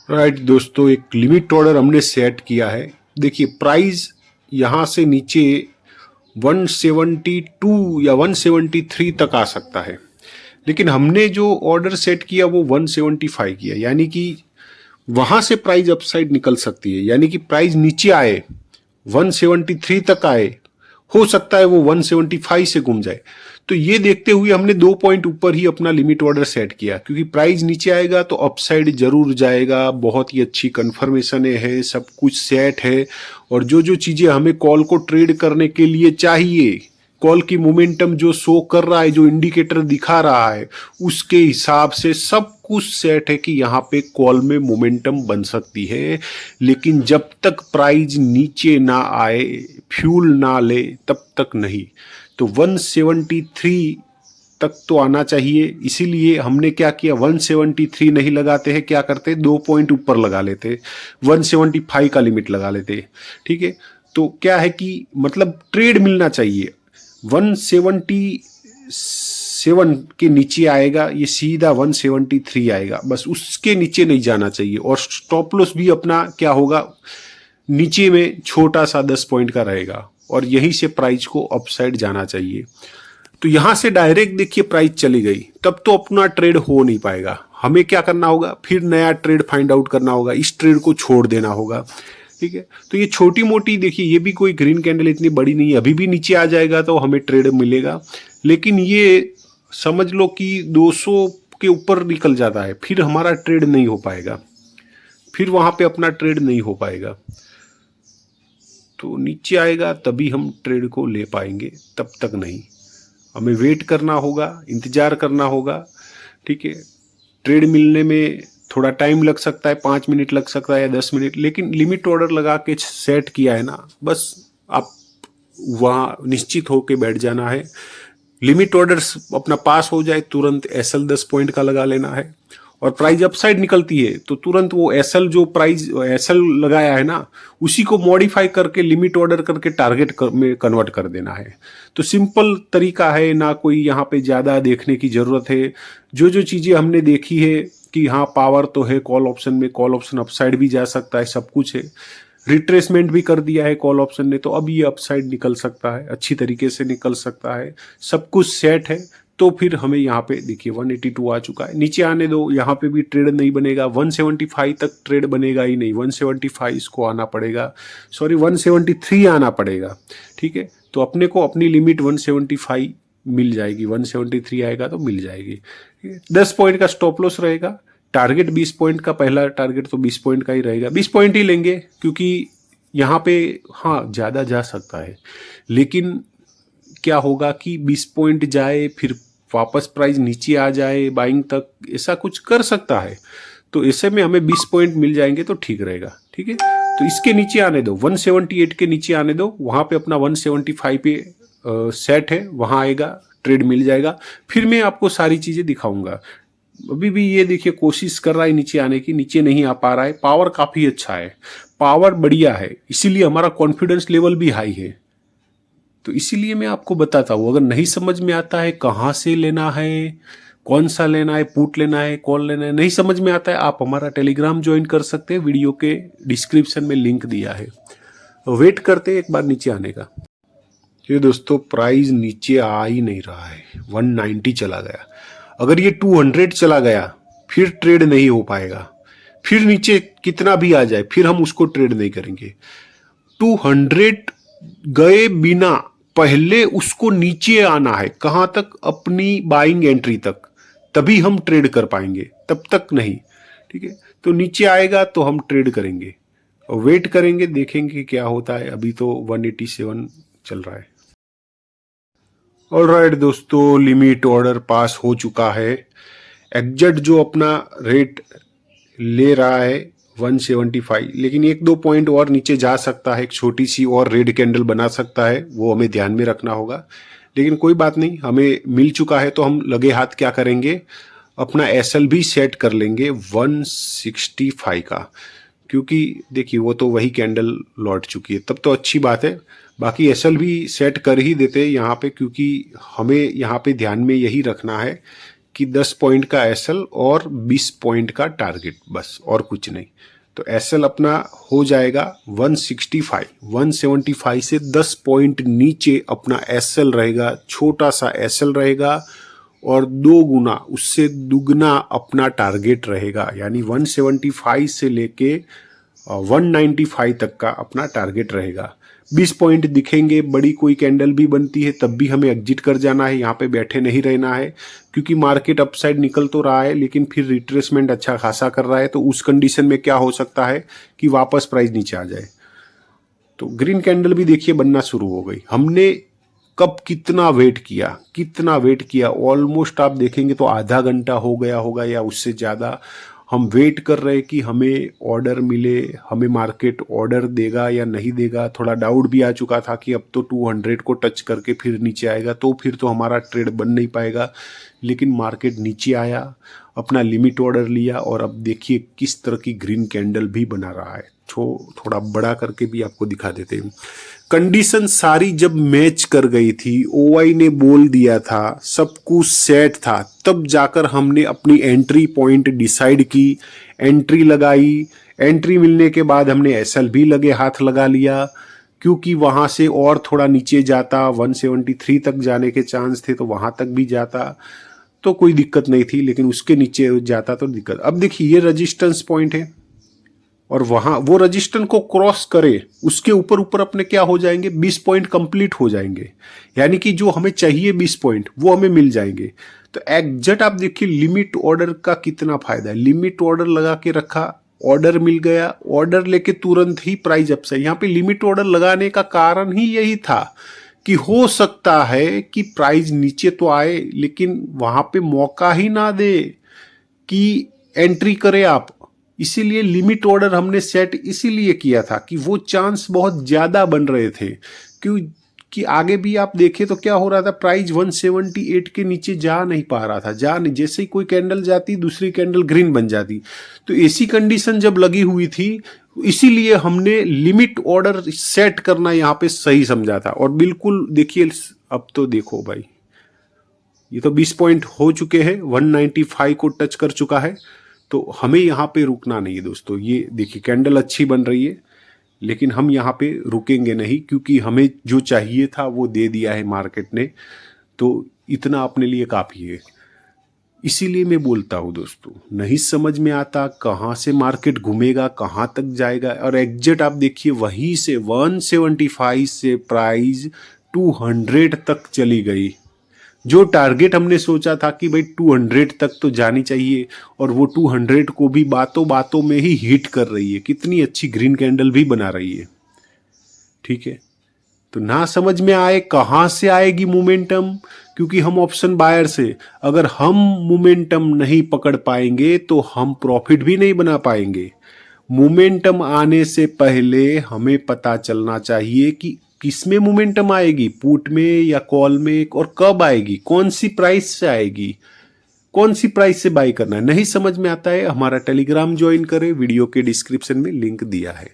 Right दोस्तों, एक limit order हमने सेट किया है। देखिए प्राइस यहाँ से नीचे 172 या 173 तक आ सकता है, लेकिन हमने जो ऑर्डर सेट किया वो 175 किया, यानी कि वहां से प्राइस अपसाइड निकल सकती है। यानी कि प्राइस नीचे आए 173 तक आए, हो सकता है वो 175 से घूम जाए। तो ये देखते हुए हमने 2 पॉइंट ऊपर ही अपना लिमिट ऑर्डर सेट किया, क्योंकि प्राइस नीचे आएगा तो अपसाइड जरूर जाएगा। बहुत ही अच्छी कंफर्मेशन है, सब कुछ सेट है, और जो जो चीजें हमें कॉल को ट्रेड करने के लिए चाहिए, कॉल की मोमेंटम जो शो कर रहा है, जो इंडिकेटर दिखा रहा है, उसके हिसाब से सब कुछ सेट है कि यहाँ पे कॉल में मोमेंटम बन सकती है। लेकिन जब तक प्राइस नीचे ना आए, फ्यूल ना ले, तब तक नहीं। तो 173 तक तो आना चाहिए, इसीलिए हमने क्या किया, 173 नहीं लगाते हैं, क्या करते, 2 पॉइंट ऊपर लगा लेते, 175 का लिमिट लगा लेते। ठीक है, तो क्या है कि मतलब ट्रेड मिलना चाहिए। 177 के नीचे आएगा, ये सीधा 173 आएगा, बस उसके नीचे नहीं जाना चाहिए। और स्टॉप लॉस भी अपना क्या होगा, नीचे में छोटा सा 10 पॉइंट का रहेगा, और यहीं से प्राइस को अपसाइड जाना चाहिए। तो यहां से डायरेक्ट देखिए प्राइस चली गई, तब तो अपना ट्रेड हो नहीं पाएगा। हमें क्या करना होगा, फिर नया ट्रेड फाइंड आउट करना होगा, इस ट्रेड को छोड़ देना होगा। ठीक है, तो ये छोटी मोटी, देखिए ये भी कोई ग्रीन कैंडल इतनी बड़ी नहीं है, अभी भी नीचे आ जाएगा तो हमें ट्रेड मिलेगा। लेकिन ये समझ लो कि 200 के ऊपर निकल जाता है, फिर हमारा ट्रेड नहीं हो पाएगा, फिर वहां पे अपना ट्रेड नहीं हो पाएगा। तो नीचे आएगा तभी हम ट्रेड को ले पाएंगे, तब तक नहीं। हमें वेट करना होगा, इंतजार करना होगा। ठीक है, ट्रेड मिलने में थोड़ा टाइम लग सकता है, 5 मिनट लग सकता है या 10 मिनट, लेकिन लिमिट ऑर्डर लगा के सेट किया है ना, बस आप वहाँ निश्चित होके बैठ जाना है। लिमिट ऑर्डर अपना पास हो जाए, तुरंत एसएल 10 पॉइंट का लगा लेना है, और प्राइस अपसाइड निकलती है तो तुरंत वो एसएल, जो प्राइस एसएल लगाया है ना, उसी को मॉडिफाई करके लिमिट ऑर्डर करके टारगेट में कन्वर्ट कर देना है। तो सिंपल तरीका है, ना कोई यहाँ पे ज़्यादा देखने की ज़रूरत है। जो जो चीज़ें हमने देखी है कि हाँ पावर तो है कॉल ऑप्शन में, कॉल ऑप्शन अपसाइड भी जा सकता है, सब कुछ है। रिट्रेसमेंट भी कर दिया है कॉल ऑप्शन ने, तो अब ये अपसाइड निकल सकता है, अच्छी तरीके से निकल सकता है, सब कुछ सेट है। तो फिर हमें यहाँ पे देखिए 182 आ चुका है, नीचे आने दो, यहाँ पे भी ट्रेड नहीं बनेगा, 175 तक ट्रेड बनेगा ही नहीं, 175 इसको आना पड़ेगा, सॉरी 173 आना पड़ेगा। ठीक है, तो अपने को अपनी लिमिट 175 मिल जाएगी, 173 आएगा तो मिल जाएगी। 10 पॉइंट का स्टॉप लॉस रहेगा, टारगेट 20 पॉइंट का, पहला टारगेट तो 20 पॉइंट का ही रहेगा, 20 पॉइंट ही लेंगे, क्योंकि यहाँ पे हाँ ज़्यादा जा सकता है, लेकिन क्या होगा कि 20 पॉइंट जाए फिर वापस प्राइस नीचे आ जाए बाइंग तक, ऐसा कुछ कर सकता है। तो ऐसे में हमें 20 पॉइंट मिल जाएंगे तो ठीक रहेगा। ठीक है, तो इसके नीचे आने दो, 178 के नीचे आने दो, वहाँ पे अपना 175 पे सेट है, वहाँ आएगा, ट्रेड मिल जाएगा, फिर मैं आपको सारी चीज़ें दिखाऊंगा। अभी भी ये देखिए कोशिश कर रहा है नीचे आने की, नीचे नहीं आ पा रहा है। पावर काफ़ी अच्छा है, पावर बढ़िया है, इसीलिए हमारा कॉन्फिडेंस लेवल भी हाई है। तो इसीलिए मैं आपको बताता हूँ, अगर नहीं समझ में आता है कहाँ से लेना है, कौन सा लेना है, पुट लेना है, कॉल लेना है, नहीं समझ में आता है, आप हमारा टेलीग्राम ज्वाइन कर सकते हैं, वीडियो के डिस्क्रिप्शन में लिंक दिया है। वेट करते एक बार नीचे आने का। ये दोस्तों प्राइस नीचे आ ही नहीं रहा है, 190 चला गया। अगर ये 200 चला गया फिर ट्रेड नहीं हो पाएगा, फिर नीचे कितना भी आ जाए फिर हम उसको ट्रेड नहीं करेंगे। 200 गए बिना पहले उसको नीचे आना है, कहां तक, अपनी बाइंग एंट्री तक, तभी हम ट्रेड कर पाएंगे, तब तक नहीं। ठीक है, तो नीचे आएगा तो हम ट्रेड करेंगे और वेट करेंगे, देखेंगे क्या होता है। अभी तो 187 चल रहा है। ऑलराइट दोस्तों, लिमिट ऑर्डर पास हो चुका है। एग्जैक्ट जो अपना रेट ले रहा है 175, लेकिन 1-2 पॉइंट और नीचे जा सकता है, एक छोटी सी और रेड कैंडल बना सकता है, वो हमें ध्यान में रखना होगा। लेकिन कोई बात नहीं, हमें मिल चुका है तो हम लगे हाथ क्या करेंगे, अपना एसएल भी सेट कर लेंगे 165 का, क्योंकि देखिए वो तो वही कैंडल लौट चुकी है, तब तो अच्छी बात है। बाकी एसएल भी सेट कर ही देते हैं यहाँ पे, क्योंकि हमें यहाँ पे ध्यान में यही रखना है कि 10 पॉइंट का एसएल और 20 पॉइंट का टारगेट, बस और कुछ नहीं। तो एसएल अपना हो जाएगा 165, 175 से 10 पॉइंट नीचे अपना एसएल रहेगा, छोटा सा एसएल रहेगा और 2 गुना उससे दुगना अपना टारगेट रहेगा, यानी 175 से लेके 195 तक का अपना टारगेट रहेगा। 20 पॉइंट दिखेंगे, बड़ी कोई कैंडल भी बनती है तब भी हमें एग्जिट कर जाना है, यहाँ पे बैठे नहीं रहना है, क्योंकि मार्केट अपसाइड निकल तो रहा है लेकिन फिर रिट्रेसमेंट अच्छा खासा कर रहा है। तो उस कंडीशन में क्या हो सकता है कि वापस प्राइस नीचे आ जाए। तो ग्रीन कैंडल भी देखिए बनना शुरू हो गई। हमने कब कितना वेट किया, ऑलमोस्ट आप देखेंगे तो आधा घंटा हो गया होगा या उससे ज़्यादा हम वेट कर रहे हैं कि हमें ऑर्डर मिले, हमें मार्केट ऑर्डर देगा या नहीं देगा। थोड़ा डाउट भी आ चुका था कि अब तो 200 को टच करके फिर नीचे आएगा, तो फिर तो हमारा ट्रेड बन नहीं पाएगा। लेकिन मार्केट नीचे आया, अपना लिमिट ऑर्डर लिया और अब देखिए किस तरह की ग्रीन कैंडल भी बना रहा है। थोड़ा बड़ा करके भी आपको दिखा देते हैं। कंडीशन सारी जब मैच कर गई थी, ओआई ने बोल दिया था, सब कुछ सेट था, तब जाकर हमने अपनी एंट्री पॉइंट डिसाइड की, एंट्री लगाई। एंट्री मिलने के बाद हमने एसएल भी लगे हाथ लगा लिया, क्योंकि वहां से और थोड़ा नीचे जाता, 173 तक जाने के चांस थे, तो वहां तक भी जाता तो कोई दिक्कत नहीं थी, लेकिन उसके नीचे जाता तो दिक्कत। अब देखिए ये रेजिस्टेंस पॉइंट है और वहां वो रजिस्टेंस को क्रॉस करे, उसके ऊपर अपने क्या हो जाएंगे, 20 पॉइंट कंप्लीट हो जाएंगे, यानी कि जो हमें चाहिए 20 पॉइंट वो हमें मिल जाएंगे। तो एग्जैक्ट आप देखिए लिमिट ऑर्डर का कितना फायदा है। लिमिट ऑर्डर लगा के रखा, ऑर्डर मिल गया, ऑर्डर लेके तुरंत ही प्राइस अप से। यहाँ पे लिमिट ऑर्डर लगाने का कारण ही यही था कि हो सकता है कि प्राइस नीचे तो आए लेकिन वहां पे मौका ही ना दे कि एंट्री करे आप। इसीलिए लिमिट ऑर्डर हमने सेट इसीलिए किया था कि वो चांस बहुत ज्यादा बन रहे थे, क्योंकि आगे भी आप देखें तो क्या हो रहा था, प्राइस 178 के नीचे जा नहीं पा रहा था, जैसे ही कोई कैंडल जाती दूसरी कैंडल ग्रीन बन जाती। तो ऐसी कंडीशन जब लगी हुई थी, इसीलिए हमने लिमिट ऑर्डर सेट करना यहाँ पे सही समझा था। और बिल्कुल देखिए अब तो देखो भाई, ये तो 20 पॉइंट हो चुके हैं, 195 को टच कर चुका है, तो हमें यहाँ पे रुकना नहीं है दोस्तों। ये देखिए कैंडल अच्छी बन रही है लेकिन हम यहाँ पे रुकेंगे नहीं, क्योंकि हमें जो चाहिए था वो दे दिया है मार्केट ने, तो इतना अपने लिए काफ़ी है। इसीलिए मैं बोलता हूँ दोस्तों, नहीं समझ में आता कहाँ से मार्केट घूमेगा, कहाँ तक जाएगा। और एग्जैक्ट आप देखिए वहीं से 175 से प्राइस 200 तक चली गई। जो टारगेट हमने सोचा था कि भाई 200 तक तो जानी चाहिए, और वो 200 को भी बातों बातों में ही हिट कर रही है। कितनी अच्छी ग्रीन कैंडल भी बना रही है, ठीक है। तो ना समझ में आए कहाँ से आएगी मोमेंटम, क्योंकि हम ऑप्शन बायर से अगर हम मोमेंटम नहीं पकड़ पाएंगे तो हम प्रॉफिट भी नहीं बना पाएंगे। मोमेंटम आने से पहले हमें पता चलना चाहिए कि किसमें मोमेंटम आएगी, पुट में या कॉल में, और कब आएगी, कौन सी प्राइस से आएगी, कौन सी प्राइस से बाई करना है। नहीं समझ में आता है, हमारा टेलीग्राम ज्वाइन करें, वीडियो के डिस्क्रिप्शन में लिंक दिया है।